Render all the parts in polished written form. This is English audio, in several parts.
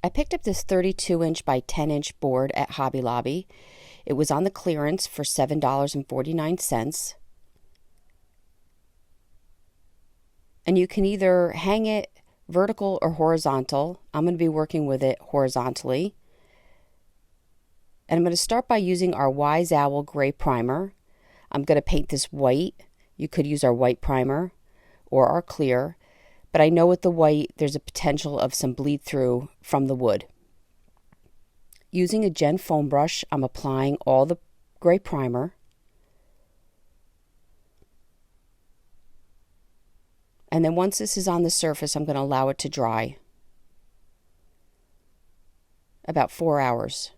I picked up this 32-inch by 10-inch board at Hobby Lobby. It was on the clearance for $7.49. And you can either hang it vertical or horizontal. I'm going to be working with it horizontally. And I'm going to start by using our Wise Owl gray primer. I'm going to paint this white. You could use our white primer or our clear. But I know with the white, there's a potential of some bleed through from the wood. Using a Gen foam brush, I'm applying all the gray primer. And then once this is on the surface, I'm going to allow it to dry. About 4 hours.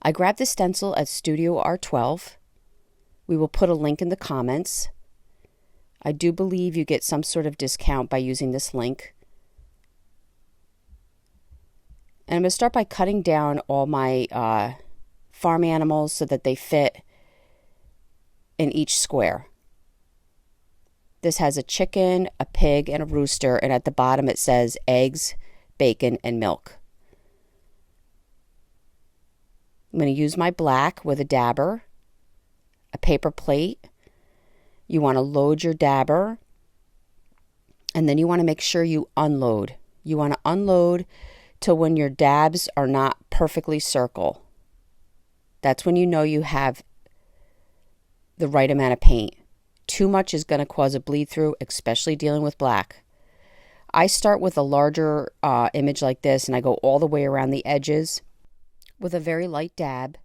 I grabbed the stencil at Studio R12. We will put a link in the comments. I do believe you get some sort of discount by using this link. And I'm going to start by cutting down all my farm animals so that they fit in each square. This has a chicken, a pig, and a rooster, and at the bottom it says eggs, bacon, and milk. I'm going to use my black with a dabber, a paper plate. You want to load your dabber, and then you want to make sure you unload. You want to unload till when your dabs are not perfectly circle. That's when you know you have the right amount of paint. Too much is going to cause a bleed through, especially dealing with black. I start with a larger image like this, and I go all the way around the edges with a very light dab.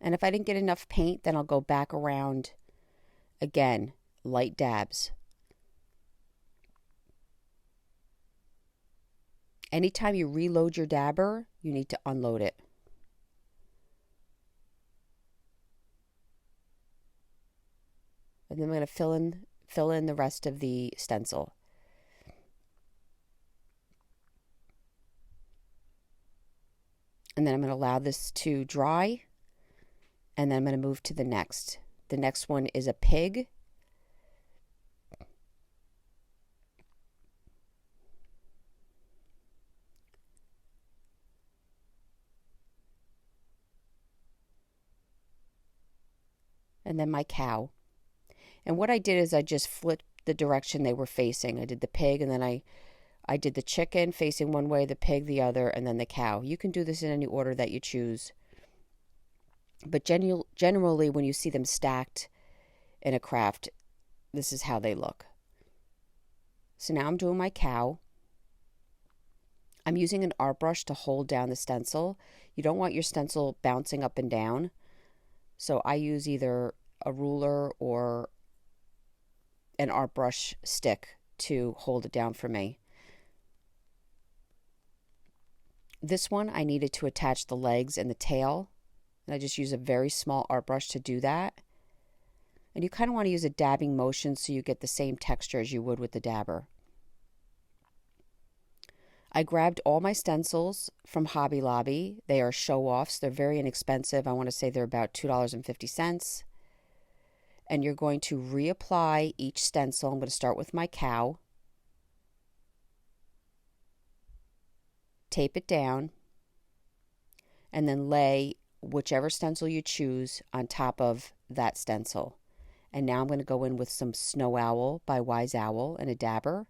And if I didn't get enough paint, then I'll go back around again, light dabs. Anytime you reload your dabber, you need to unload it. And then I'm going to fill in the rest of the stencil. And then I'm going to allow this to dry. And then I'm going to move to the next. The next one is a pig. And then my cow. And what I did is I just flipped the direction they were facing. I did the pig, and then I did the chicken facing one way, the pig the other, and then the cow. You can do this in any order that you choose. But generally, when you see them stacked in a craft, this is how they look. So now I'm doing my cow. I'm using an art brush to hold down the stencil. You don't want your stencil bouncing up and down. So I use either a ruler or an art brush stick to hold it down for me. This one I needed to attach the legs and the tail. And I just use a very small art brush to do that. And you kind of want to use a dabbing motion so you get the same texture as you would with the dabber. I grabbed all my stencils from Hobby Lobby. They are show-offs. They're very inexpensive. I want to say they're about $2.50. And you're going to reapply each stencil. I'm going to start with my cow. Tape it down. And then lay whichever stencil you choose on top of that stencil. And now I'm going to go in with some Snow Owl by Wise Owl and a dabber.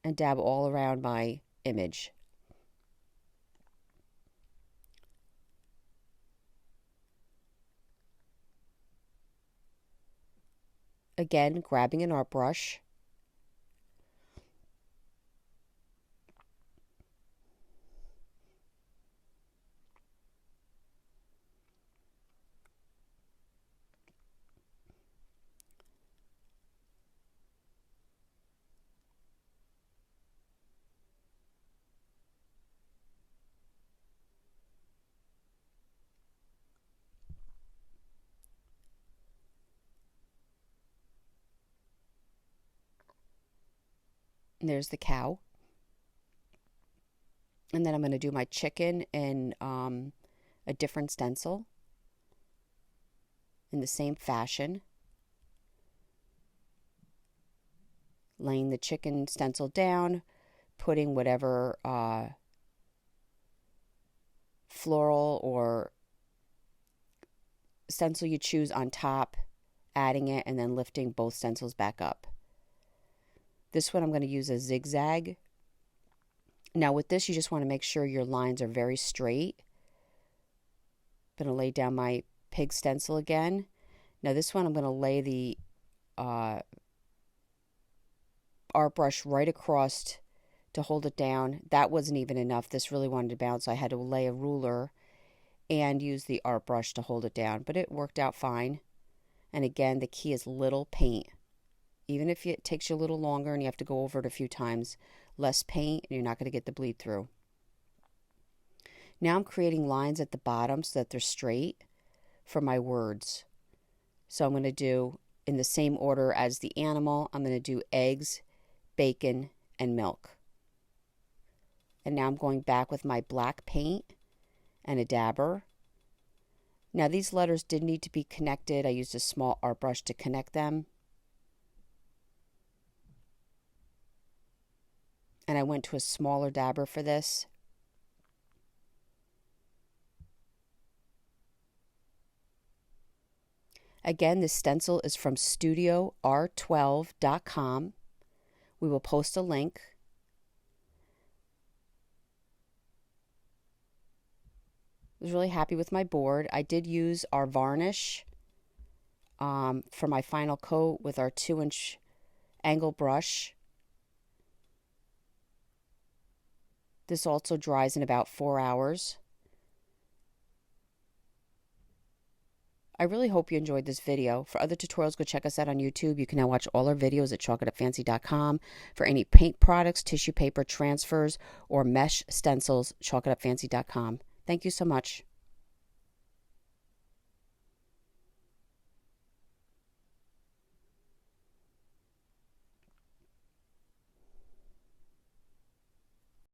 And dab all around my image. Again, grabbing an art brush. And there's the cow. And then I'm going to do my chicken in a different stencil in the same fashion. Laying the chicken stencil down, putting whatever floral or stencil you choose on top, adding it, and then lifting both stencils back up. This one I'm going to use a zigzag. Now with this, you just want to make sure your lines are very straight. I'm going to lay down my pig stencil again. Now this one I'm going to lay the art brush right across to hold it down. That wasn't even enough. This really wanted to bounce, so I had to lay a ruler and use the art brush to hold it down, but it worked out fine. And again, the key is little paint. Even if it takes you a little longer and you have to go over it a few times, less paint and you're not going to get the bleed through. Now I'm creating lines at the bottom so that they're straight for my words. So I'm going to do, in the same order as the animal, I'm going to do eggs, bacon, and milk. And now I'm going back with my black paint and a dabber. Now these letters did need to be connected. I used a small art brush to connect them. And I went to a smaller dabber for this. Again, this stencil is from studior12.com. We will post a link. I was really happy with my board. I did use our varnish for my final coat with our 2-inch angle brush. This also dries in about 4 hours. I really hope you enjoyed this video. For other tutorials, go check us out on YouTube. You can now watch all our videos at chalkitupfancy.com. For any paint products, tissue paper transfers, or mesh stencils, chalkitupfancy.com. Thank you so much.